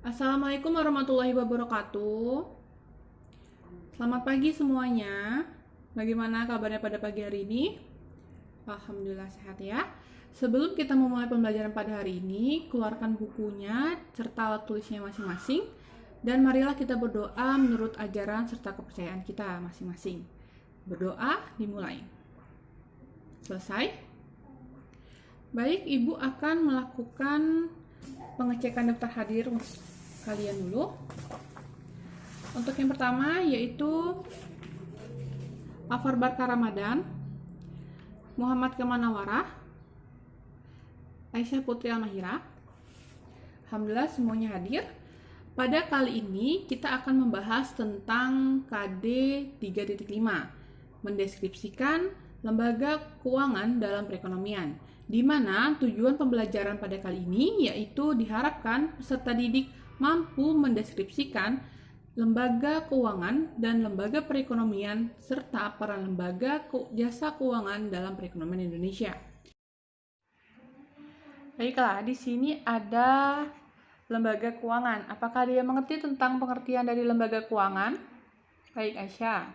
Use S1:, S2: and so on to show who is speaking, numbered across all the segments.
S1: Assalamualaikum warahmatullahi wabarakatuh. Selamat pagi semuanya. Bagaimana kabarnya pada pagi hari ini? Alhamdulillah sehat ya. Sebelum kita memulai pembelajaran pada hari ini, keluarkan bukunya serta alat tulisnya masing-masing. Dan marilah kita berdoa menurut ajaran serta kepercayaan kita masing-masing. Berdoa dimulai. Selesai? Baik, Ibu akan melakukan pengecekan daftar hadir kalian dulu. Untuk yang pertama yaitu Afar Barka Ramadan, Muhammad Kemanawarah, Aisyah Putri Almahira. Alhamdulillah semuanya hadir. Pada kali ini kita akan membahas tentang KD 3.5, mendeskripsikan lembaga keuangan dalam perekonomian, di mana tujuan pembelajaran pada kali ini yaitu diharapkan peserta didik mampu mendeskripsikan lembaga keuangan dan lembaga perekonomian serta peran lembaga jasa keuangan dalam perekonomian Indonesia. Baiklah, di sini ada lembaga keuangan. Apakah dia mengerti tentang pengertian dari lembaga keuangan? Baik, Aisyah.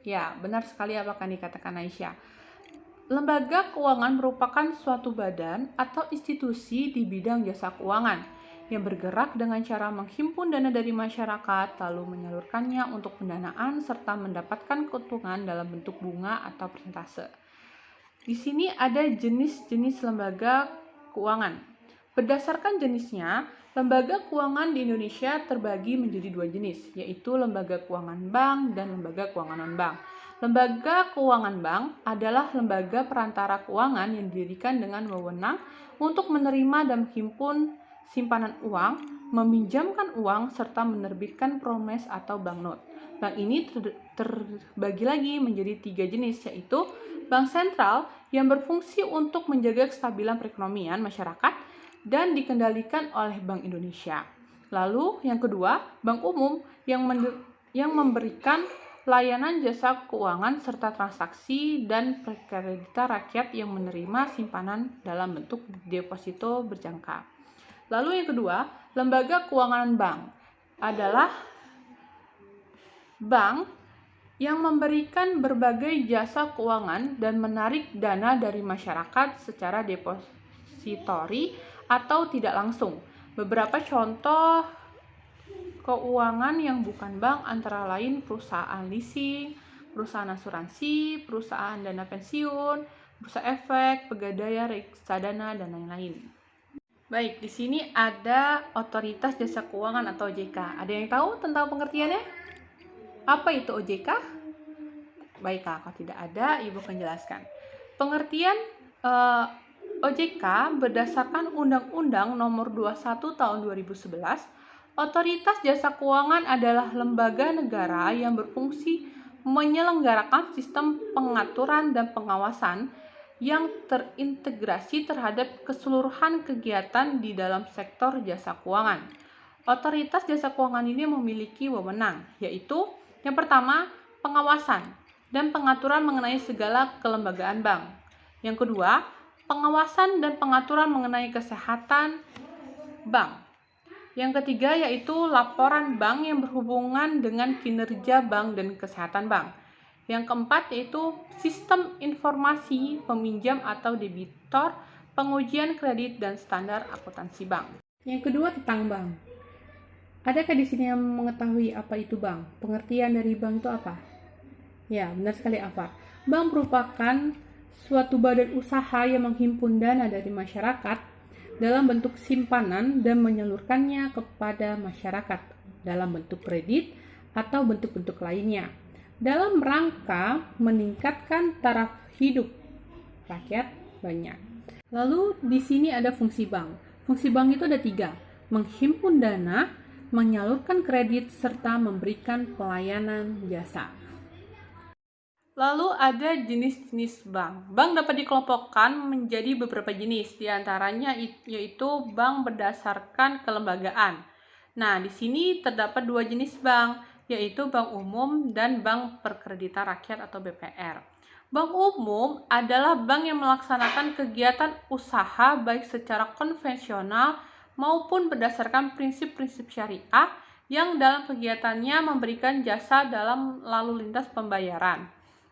S1: Ya, benar sekali apa yang dikatakan Aisyah. Lembaga keuangan merupakan suatu badan atau institusi di bidang jasa keuangan yang bergerak dengan cara menghimpun dana dari masyarakat lalu menyalurkannya untuk pendanaan serta mendapatkan keuntungan dalam bentuk bunga atau persentase. Di sini ada jenis-jenis lembaga keuangan. Berdasarkan jenisnya, lembaga keuangan di Indonesia terbagi menjadi dua jenis, yaitu lembaga keuangan bank dan lembaga keuangan non-bank. Lembaga keuangan bank adalah lembaga perantara keuangan yang didirikan dengan wewenang untuk menerima dan menghimpun simpanan uang, meminjamkan uang, serta menerbitkan promes atau banknot. Bank ini terbagi lagi menjadi tiga jenis, yaitu bank sentral yang berfungsi untuk menjaga kestabilan perekonomian masyarakat dan dikendalikan oleh Bank Indonesia. Lalu yang kedua, bank umum yang memberikan layanan jasa keuangan serta transaksi dan kredita rakyat yang menerima simpanan dalam bentuk deposito berjangka. Lalu yang kedua, lembaga keuangan bank adalah bank yang memberikan berbagai jasa keuangan dan menarik dana dari masyarakat secara depositori atau tidak langsung. Beberapa contoh keuangan yang bukan bank antara lain perusahaan leasing, perusahaan asuransi, perusahaan dana pensiun, bursa efek, pegadaian, reksadana, dan lain-lain. Baik, di sini ada Otoritas Jasa Keuangan atau OJK. Ada yang tahu tentang pengertiannya? Apa itu OJK? Baiklah, kalau tidak ada, Ibu akan jelaskan. Pengertian OJK berdasarkan Undang-Undang Nomor 21 Tahun 2011, Otoritas Jasa Keuangan adalah lembaga negara yang berfungsi menyelenggarakan sistem pengaturan dan pengawasan yang terintegrasi terhadap keseluruhan kegiatan di dalam sektor jasa keuangan. Otoritas Jasa Keuangan ini memiliki wewenang, yaitu yang pertama, pengawasan dan pengaturan mengenai segala kelembagaan bank. Yang kedua, pengawasan dan pengaturan mengenai kesehatan bank. Yang ketiga yaitu laporan bank yang berhubungan dengan kinerja bank dan kesehatan bank. Yang keempat yaitu sistem informasi peminjam atau debitor, pengujian kredit dan standar akuntansi bank. Yang kedua tentang bank. Adakah di sini yang mengetahui apa itu bank? Pengertian dari bank itu apa? Ya, benar sekali Afar. Bank merupakan suatu badan usaha yang menghimpun dana dari masyarakat dalam bentuk simpanan dan menyalurkannya kepada masyarakat dalam bentuk kredit atau bentuk-bentuk lainnya dalam rangka meningkatkan taraf hidup rakyat banyak. Lalu di sini ada fungsi bank. Fungsi bank itu ada 3, menghimpun dana, menyalurkan kredit, serta memberikan pelayanan jasa. Lalu ada jenis-jenis bank. Bank dapat dikelompokkan menjadi beberapa jenis, diantaranya yaitu bank berdasarkan kelembagaan. Nah, di sini terdapat 2 jenis bank, yaitu bank umum dan bank perkreditan rakyat atau BPR. Bank umum adalah bank yang melaksanakan kegiatan usaha baik secara konvensional maupun berdasarkan prinsip-prinsip syariah yang dalam kegiatannya memberikan jasa dalam lalu lintas pembayaran.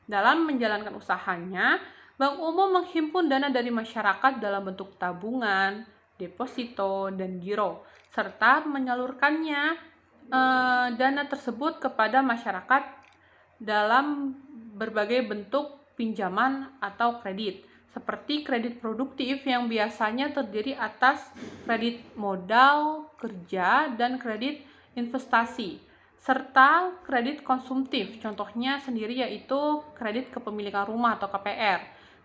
S1: Dalam menjalankan usahanya, Bank Umum menghimpun dana dari masyarakat dalam bentuk tabungan, deposito, dan giro, serta menyalurkannya dana tersebut kepada masyarakat dalam berbagai bentuk pinjaman atau kredit, seperti kredit produktif yang biasanya terdiri atas kredit modal kerja dan kredit investasi, serta kredit konsumtif. Contohnya sendiri yaitu kredit kepemilikan rumah atau KPR,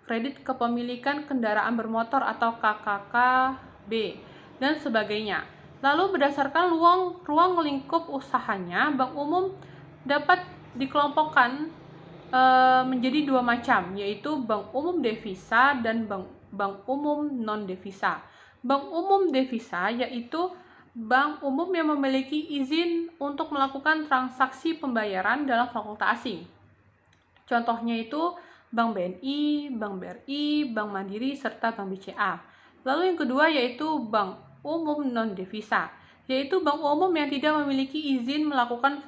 S1: kredit kepemilikan kendaraan bermotor atau KKKB, dan sebagainya. Lalu berdasarkan ruang lingkup usahanya, Bank Umum dapat dikelompokkan menjadi dua macam, yaitu Bank Umum Devisa dan Bank Umum Non-Devisa. Bank Umum Devisa yaitu bank umum yang memiliki izin untuk melakukan transaksi pembayaran dalam valuta asing. Contohnya itu Bank BNI, Bank BRI, Bank Mandiri, serta Bank BCA. Lalu yang kedua yaitu Bank Umum Non-Devisa, yaitu bank umum yang tidak memiliki izin melakukan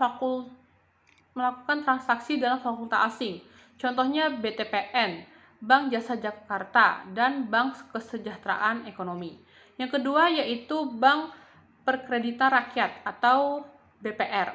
S1: transaksi dalam valuta asing. Contohnya BTPN, Bank Jasa Jakarta, dan Bank Kesejahteraan Ekonomi. Yang kedua yaitu Bank Perkreditan Rakyat atau BPR.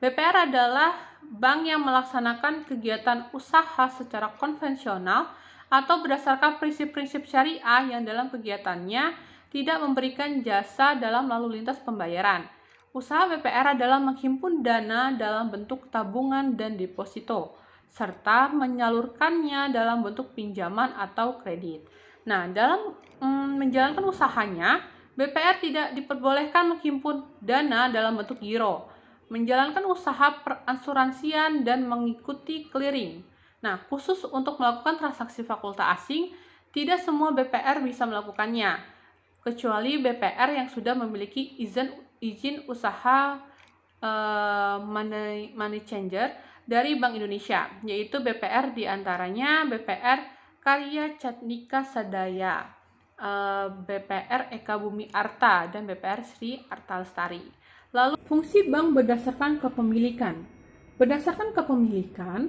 S1: BPR adalah bank yang melaksanakan kegiatan usaha secara konvensional atau berdasarkan prinsip-prinsip syariah yang dalam kegiatannya tidak memberikan jasa dalam lalu lintas pembayaran. Usaha BPR adalah menghimpun dana dalam bentuk tabungan dan deposito, serta menyalurkannya dalam bentuk pinjaman atau kredit. Nah, dalam menjalankan usahanya, BPR tidak diperbolehkan menghimpun dana dalam bentuk giro, menjalankan usaha perasuransian, dan mengikuti clearing. Nah, khusus untuk melakukan transaksi valuta asing, tidak semua BPR bisa melakukannya, kecuali BPR yang sudah memiliki izin usaha money changer dari Bank Indonesia, yaitu BPR diantaranya BPR Karya Chandika Sadaya, BPR Eka Bumi Arta, dan BPR Sri Arta Lestari. Lalu fungsi bank berdasarkan kepemilikan. Berdasarkan kepemilikan,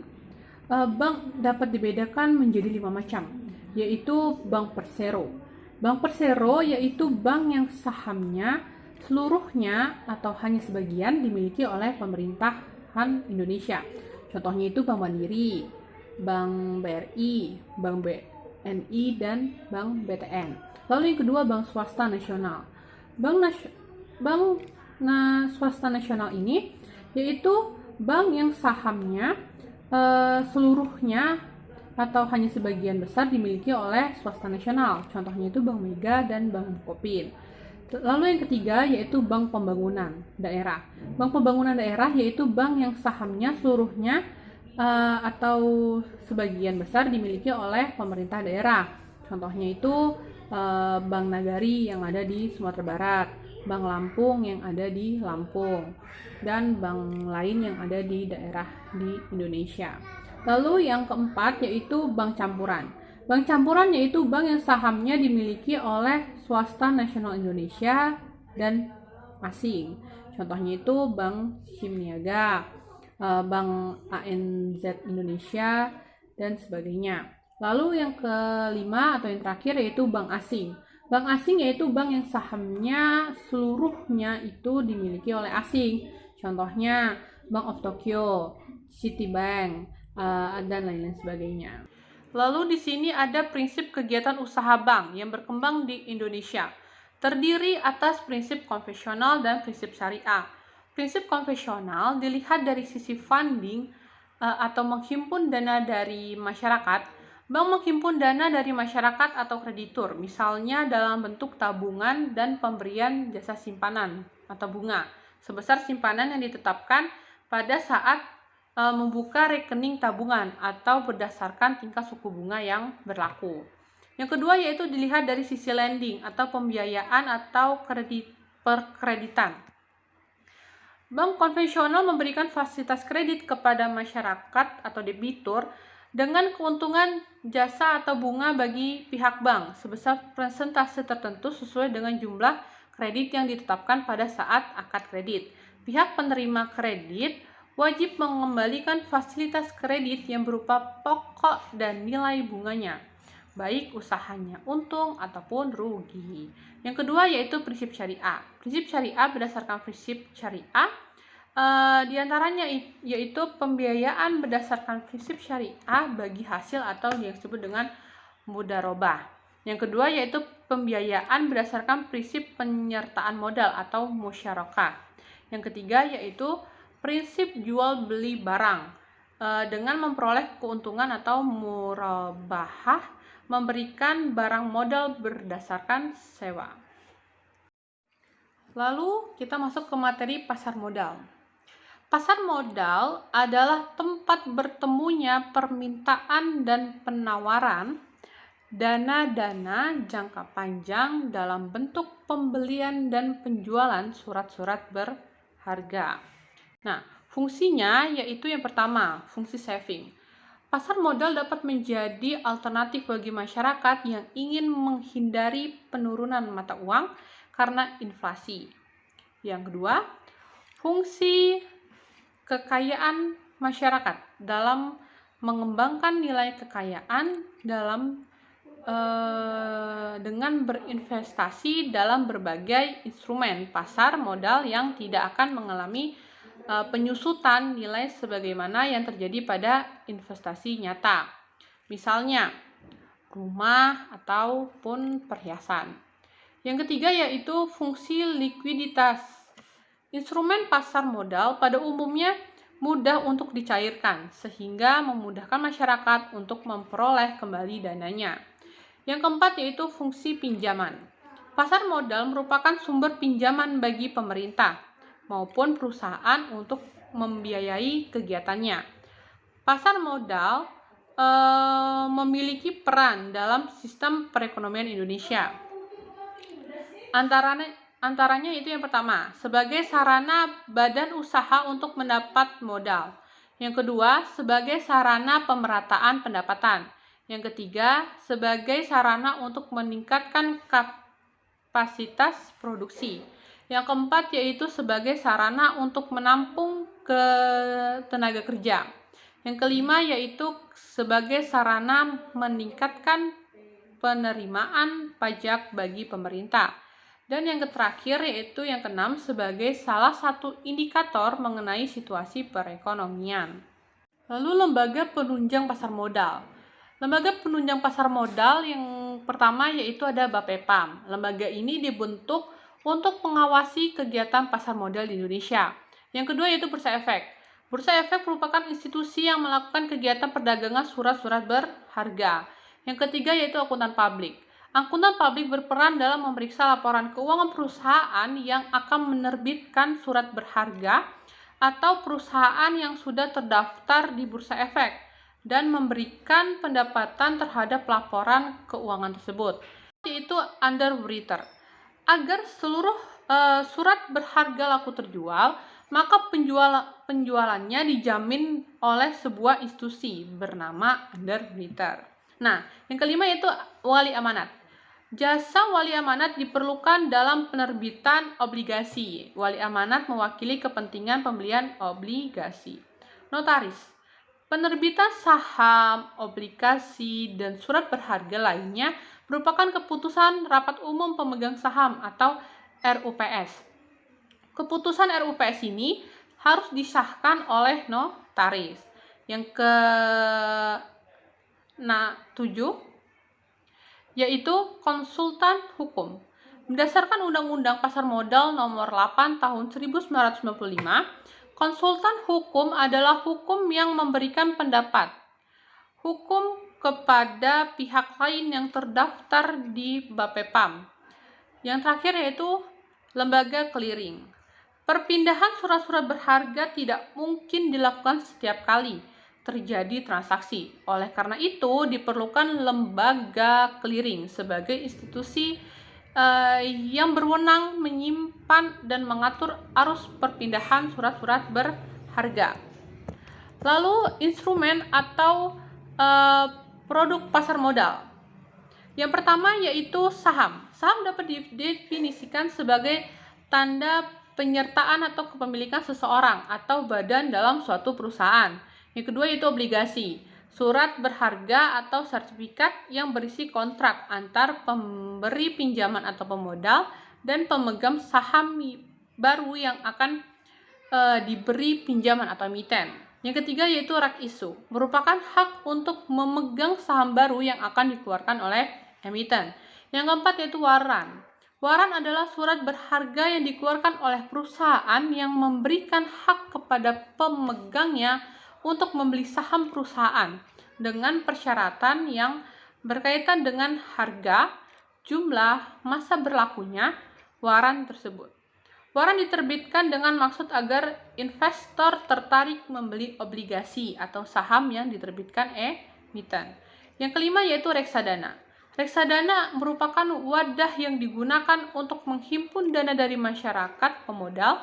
S1: bank dapat dibedakan menjadi 5 macam, yaitu bank persero. Bank persero yaitu bank yang sahamnya seluruhnya atau hanya sebagian dimiliki oleh pemerintahan Indonesia. Contohnya itu Bank Mandiri, Bank BRI, Bank BNI, dan Bank BTN. Lalu yang kedua Bank Swasta Nasional. Bank Swasta Nasional ini yaitu bank yang sahamnya seluruhnya atau hanya sebagian besar dimiliki oleh swasta nasional. Contohnya itu Bank Mega dan Bank Bukopin. Lalu yang ketiga yaitu Bank Pembangunan Daerah. Bank Pembangunan Daerah yaitu bank yang sahamnya seluruhnya atau sebagian besar dimiliki oleh pemerintah daerah. Contohnya itu Bank Nagari yang ada di Sumatera Barat, Bank Lampung yang ada di Lampung, dan bank lain yang ada di daerah di Indonesia. Lalu yang keempat yaitu bank campuran. Bank campuran yaitu bank yang sahamnya dimiliki oleh swasta nasional Indonesia dan asing. Contohnya itu Bank Simniaga, Bank ANZ Indonesia, dan sebagainya. Lalu yang kelima atau yang terakhir yaitu bank asing. Bank asing yaitu bank yang sahamnya seluruhnya itu dimiliki oleh asing. Contohnya Bank of Tokyo, Citibank, dan lain-lain sebagainya. Lalu di sini ada prinsip kegiatan usaha bank yang berkembang di Indonesia. Terdiri atas prinsip konvensional dan prinsip syariah. Prinsip konvensional dilihat dari sisi funding atau menghimpun dana dari masyarakat. Bank menghimpun dana dari masyarakat atau kreditur, misalnya dalam bentuk tabungan dan pemberian jasa simpanan atau bunga, sebesar simpanan yang ditetapkan pada saat membuka rekening tabungan atau berdasarkan tingkat suku bunga yang berlaku. Yang kedua yaitu dilihat dari sisi lending atau pembiayaan atau perkreditan. Bank konvensional memberikan fasilitas kredit kepada masyarakat atau debitur dengan keuntungan jasa atau bunga bagi pihak bank sebesar persentase tertentu sesuai dengan jumlah kredit yang ditetapkan pada saat akad kredit. Pihak penerima kredit wajib mengembalikan fasilitas kredit yang berupa pokok dan nilai bunganya, baik usahanya untung ataupun rugi. Yang kedua yaitu prinsip syariah. Prinsip syariah berdasarkan prinsip syariah diantaranya yaitu pembiayaan berdasarkan prinsip syariah bagi hasil atau yang disebut dengan mudharabah. Yang kedua yaitu pembiayaan berdasarkan prinsip penyertaan modal atau musyarakah. Yang ketiga yaitu prinsip jual beli barang dengan memperoleh keuntungan atau murabahah, memberikan barang modal berdasarkan sewa. Lalu kita masuk ke materi pasar modal. Pasar modal adalah tempat bertemunya permintaan dan penawaran dana-dana jangka panjang dalam bentuk pembelian dan penjualan surat-surat berharga. Nah, fungsinya yaitu yang pertama, fungsi saving. Pasar modal dapat menjadi alternatif bagi masyarakat yang ingin menghindari penurunan mata uang karena inflasi. Yang kedua, fungsi kekayaan masyarakat dalam mengembangkan nilai kekayaan dengan berinvestasi dalam berbagai instrumen pasar modal yang tidak akan mengalami penyusutan nilai sebagaimana yang terjadi pada investasi nyata, misalnya rumah ataupun perhiasan. Yang ketiga yaitu fungsi likuiditas. Instrumen pasar modal pada umumnya mudah untuk dicairkan sehingga memudahkan masyarakat untuk memperoleh kembali dananya. Yang keempat yaitu fungsi pinjaman. Pasar modal merupakan sumber pinjaman bagi pemerintah maupun perusahaan untuk membiayai kegiatannya. Pasar modal memiliki peran dalam sistem perekonomian Indonesia. Antaranya itu yang pertama, sebagai sarana badan usaha untuk mendapat modal. Yang kedua, sebagai sarana pemerataan pendapatan. Yang ketiga, sebagai sarana untuk meningkatkan kapasitas produksi. Yang keempat, yaitu sebagai sarana untuk menampung tenaga kerja. Yang kelima, yaitu sebagai sarana meningkatkan penerimaan pajak bagi pemerintah. Dan yang terakhir yaitu yang keenam sebagai salah satu indikator mengenai situasi perekonomian. Lalu lembaga penunjang pasar modal. Lembaga penunjang pasar modal yang pertama yaitu ada BAPEPAM. Lembaga ini dibentuk untuk mengawasi kegiatan pasar modal di Indonesia. Yang kedua yaitu Bursa Efek. Bursa Efek merupakan institusi yang melakukan kegiatan perdagangan surat-surat berharga. Yang ketiga yaitu akuntan publik. Akuntan publik berperan dalam memeriksa laporan keuangan perusahaan yang akan menerbitkan surat berharga atau perusahaan yang sudah terdaftar di Bursa Efek dan memberikan pendapatan terhadap laporan keuangan tersebut, yaitu underwriter. Agar seluruh surat berharga laku terjual, maka penjualannya dijamin oleh sebuah institusi bernama underwriter. Nah, yang kelima yaitu wali amanat. Jasa wali amanat diperlukan dalam penerbitan obligasi. Wali amanat mewakili kepentingan pembelian obligasi. Notaris. Penerbitan saham, obligasi, dan surat berharga lainnya merupakan keputusan Rapat Umum Pemegang Saham atau RUPS. Keputusan RUPS ini harus disahkan oleh notaris. Yang ke-7 yaitu konsultan hukum. Berdasarkan Undang-Undang Pasar Modal Nomor 8 Tahun 1995, konsultan hukum adalah hukum yang memberikan pendapat hukum kepada pihak lain yang terdaftar di BAPEPAM. Yang terakhir yaitu lembaga clearing. Perpindahan surat-surat berharga tidak mungkin dilakukan setiap kali terjadi transaksi. Oleh karena itu, diperlukan lembaga clearing sebagai institusi yang berwenang menyimpan dan mengatur arus perpindahan surat-surat berharga. Lalu, instrumen atau produk pasar modal. Yang pertama yaitu saham. Saham dapat didefinisikan sebagai tanda penyertaan atau kepemilikan seseorang atau badan dalam suatu perusahaan. Yang kedua yaitu obligasi. Surat berharga atau sertifikat yang berisi kontrak antar pemberi pinjaman atau pemodal dan pemegang saham baru yang akan diberi pinjaman atau emiten. Yang ketiga yaitu right issue, merupakan hak untuk memegang saham baru yang akan dikeluarkan oleh emiten. Yang keempat yaitu waran. Waran adalah surat berharga yang dikeluarkan oleh perusahaan yang memberikan hak kepada pemegangnya untuk membeli saham perusahaan dengan persyaratan yang berkaitan dengan harga, jumlah, masa berlakunya waran tersebut. Waran diterbitkan dengan maksud agar investor tertarik membeli obligasi atau saham yang diterbitkan emiten. Yang kelima yaitu reksadana. Reksadana merupakan wadah yang digunakan untuk menghimpun dana dari masyarakat pemodal.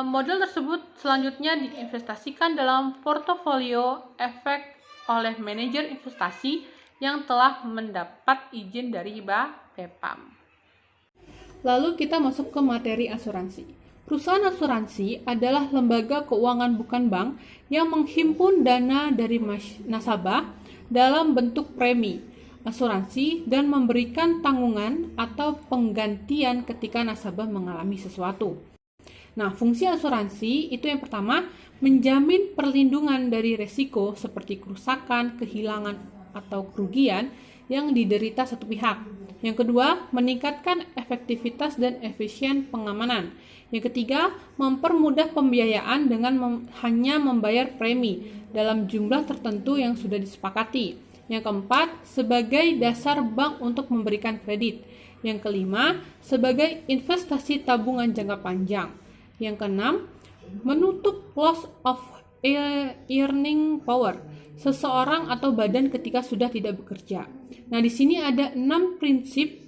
S1: Modal tersebut selanjutnya diinvestasikan dalam portofolio efek oleh manajer investasi yang telah mendapat izin dari BPAM. Lalu kita masuk ke materi asuransi. Perusahaan asuransi adalah lembaga keuangan bukan bank yang menghimpun dana dari nasabah dalam bentuk premi asuransi dan memberikan tanggungan atau penggantian ketika nasabah mengalami sesuatu. Nah, fungsi asuransi itu yang pertama, menjamin perlindungan dari resiko seperti kerusakan, kehilangan, atau kerugian yang diderita satu pihak. Yang kedua, meningkatkan efektivitas dan efisien pengamanan. Yang ketiga, mempermudah pembiayaan dengan hanya membayar premi dalam jumlah tertentu yang sudah disepakati. Yang keempat, sebagai dasar bank untuk memberikan kredit. Yang kelima, sebagai investasi tabungan jangka panjang. Yang keenam, menutup loss of earning power seseorang atau badan ketika sudah tidak bekerja. Nah, di sini ada 6 prinsip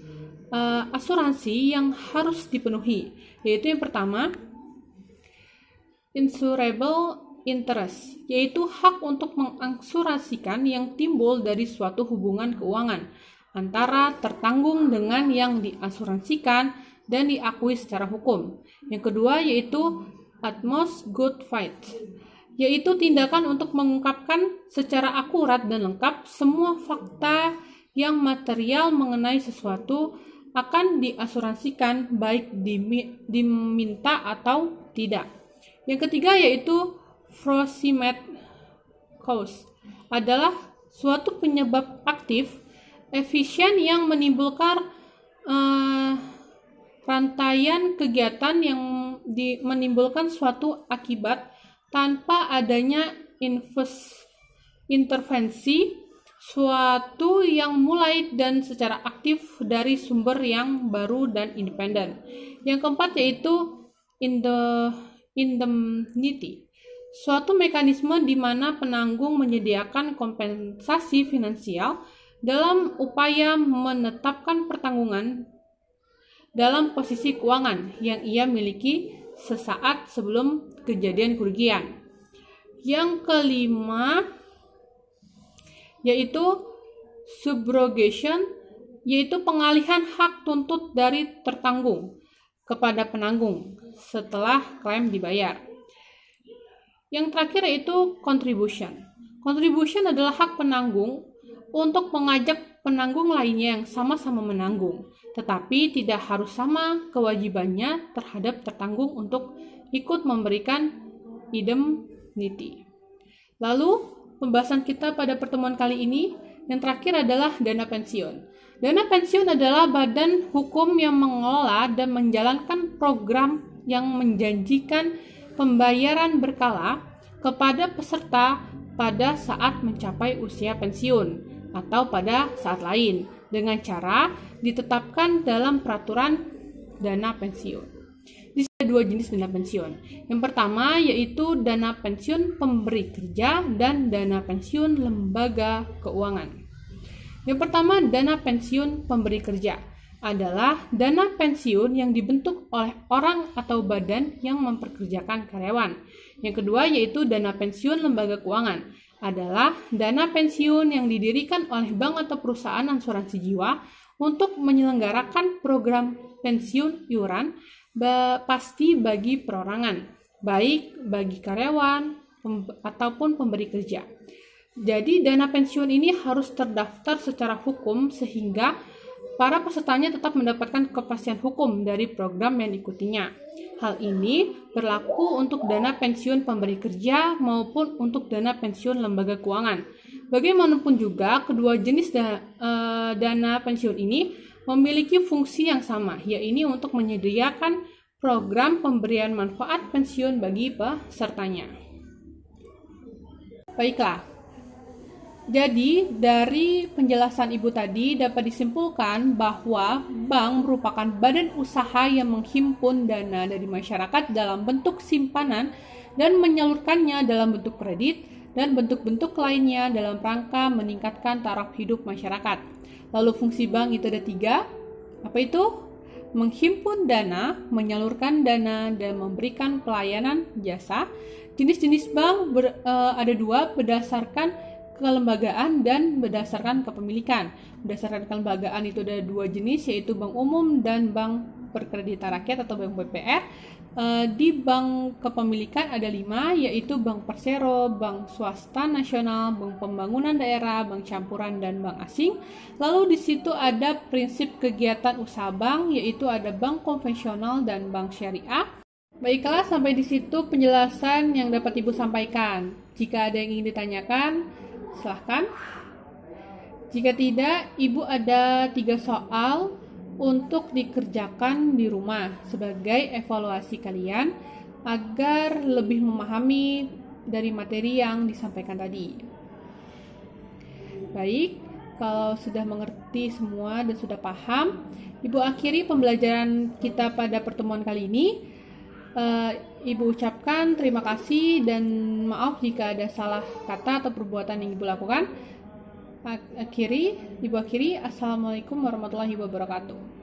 S1: asuransi yang harus dipenuhi, yaitu yang pertama, insurable interest, yaitu hak untuk mengasuransikan yang timbul dari suatu hubungan keuangan antara tertanggung dengan yang diasuransikan dan diakui secara hukum. Yang kedua yaitu utmost good faith, yaitu tindakan untuk mengungkapkan secara akurat dan lengkap semua fakta yang material mengenai sesuatu akan diasuransikan baik diminta atau tidak. Yang ketiga yaitu proximate cause, adalah suatu penyebab aktif efisien yang menimbulkan rantaian kegiatan yang menimbulkan suatu akibat tanpa adanya intervensi suatu yang mulai dan secara aktif dari sumber yang baru dan independen. Yang keempat yaitu indemnity, suatu mekanisme di mana penanggung menyediakan kompensasi finansial dalam upaya menetapkan pertanggungan dalam posisi keuangan yang ia miliki sesaat sebelum kejadian kerugian. Yang kelima yaitu subrogation, yaitu pengalihan hak tuntut dari tertanggung kepada penanggung setelah klaim dibayar. Yang terakhir yaitu contribution. Contribution adalah hak penanggung untuk mengajak penanggung lainnya yang sama-sama menanggung, tetapi tidak harus sama kewajibannya terhadap tertanggung untuk ikut memberikan indemnity. Lalu, pembahasan kita pada pertemuan kali ini yang terakhir adalah dana pensiun. Dana pensiun adalah badan hukum yang mengelola dan menjalankan program yang menjanjikan pembayaran berkala kepada peserta pada saat mencapai usia pensiun atau pada saat lain dengan cara ditetapkan dalam peraturan dana pensiun. Di sini ada 2 jenis dana pensiun. Yang pertama yaitu dana pensiun pemberi kerja dan dana pensiun lembaga keuangan. Yang pertama, dana pensiun pemberi kerja adalah dana pensiun yang dibentuk oleh orang atau badan yang memperkerjakan karyawan. Yang kedua yaitu dana pensiun lembaga keuangan adalah dana pensiun yang didirikan oleh bank atau perusahaan asuransi jiwa untuk menyelenggarakan program pensiun iuran pasti bagi perorangan, baik bagi karyawan ataupun pemberi kerja. Jadi dana pensiun ini harus terdaftar secara hukum sehingga para pesertanya tetap mendapatkan kepastian hukum dari program yang diikutinya. Hal ini berlaku untuk dana pensiun pemberi kerja maupun untuk dana pensiun lembaga keuangan. Bagaimanapun juga, kedua jenis dana pensiun ini memiliki fungsi yang sama, yaitu untuk menyediakan program pemberian manfaat pensiun bagi pesertanya. Baiklah. Jadi, dari penjelasan Ibu tadi dapat disimpulkan bahwa bank merupakan badan usaha yang menghimpun dana dari masyarakat dalam bentuk simpanan dan menyalurkannya dalam bentuk kredit dan bentuk-bentuk lainnya dalam rangka meningkatkan taraf hidup masyarakat. Lalu fungsi bank itu ada 3. Apa itu? Menghimpun dana, menyalurkan dana, dan memberikan pelayanan jasa. Jenis-jenis bank ada 2 berdasarkan kelembagaan dan berdasarkan kepemilikan. Berdasarkan kelembagaan itu ada 2 jenis, yaitu bank umum dan bank perkreditan rakyat atau bank BPR. Di bank kepemilikan ada 5, yaitu bank persero, bank swasta nasional, bank pembangunan daerah, bank campuran, dan bank asing. Lalu di situ ada prinsip kegiatan usaha bank, yaitu ada bank konvensional dan bank syariah. Baiklah, sampai di situ penjelasan yang dapat Ibu sampaikan. Jika ada yang ingin ditanyakan, silahkan. Jika tidak, Ibu ada 3 soal untuk dikerjakan di rumah sebagai evaluasi kalian agar lebih memahami dari materi yang disampaikan tadi. Baik, kalau sudah mengerti semua dan sudah paham, Ibu akhiri pembelajaran kita pada pertemuan kali ini. Ibu ucapkan terima kasih dan maaf jika ada salah kata atau perbuatan yang Ibu lakukan. Ibu akhiri, Assalamualaikum warahmatullahi wabarakatuh.